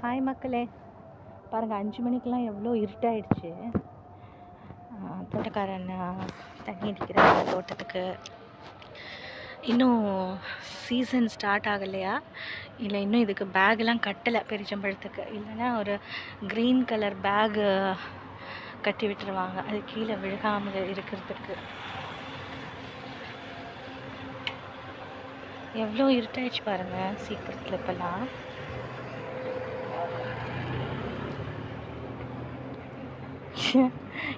Hi மக்களே, பாருங்கள் 5 மணிக்கெலாம் எவ்வளோ இருட்டாயிடுச்சு. தோட்டக்காரன் தண்ணி அடிக்கிறாங்க தோட்டத்துக்கு. இன்னும் சீசன் ஸ்டார்ட் ஆகலையா இல்லை இன்னும் இதுக்கு பேக்லாம் கட்டலை பெரிச்சம்பழத்துக்கு. இல்லைன்னா ஒரு க்ரீன் கலர் பேகு கட்டி விட்டுருவாங்க, அது கீழே விழுகாமல் இருக்கிறதுக்கு. எவ்வளோ இருட்டாயிடுச்சு பாருங்கள் சீக்கிரத்தில். இப்போல்லாம்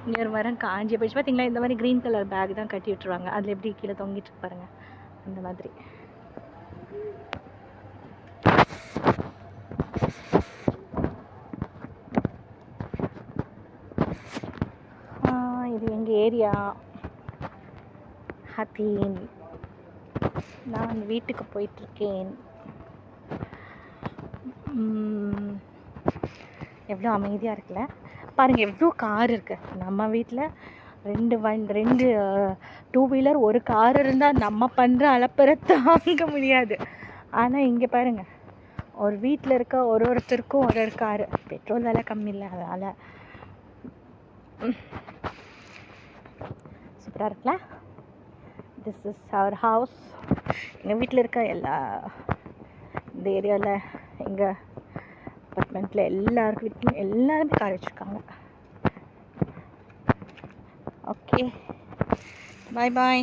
இன்னொரு மரம் காஞ்சி போயிடுச்சு பார்த்தீங்களா. இந்த மாதிரி க்ரீன் கலர் பேக் தான் கட்டி விட்டுருவாங்க, அதில் எப்படி கீழே தொங்கிட்டு பாருங்க அந்த மாதிரி. இது எங்கள் ஏரியா ஹத்தீன். நான் வீட்டுக்கு போயிட்டுருக்கேன். எவ்வளோ அமைதியாக இருக்குல்ல பாருங்கள், எவ்வளோ கார் இருக்குது. நம்ம வீட்டில் ரெண்டு 2 வீலர் ஒரு கார் இருந்தால் நம்ம பண்ணுற அலப்பறை தாங்க முடியாது. ஆனால் இங்கே பாருங்கள், ஒரு வீட்டில் இருக்க ஒருத்தருக்கும் ஒரு காரு. பெட்ரோல் விலை கம்மி இல்லை, அதனால் சூப்பராக இருக்குல்ல. This is our house. எங்கள் வீட்டில் இருக்க இந்த ஏரியாவில் எங்கள் அப்பார்ட்மெண்ட்டில் எல்லாருமே கார் வச்சுருக்காங்க. ஓகே, பாய் பாய்.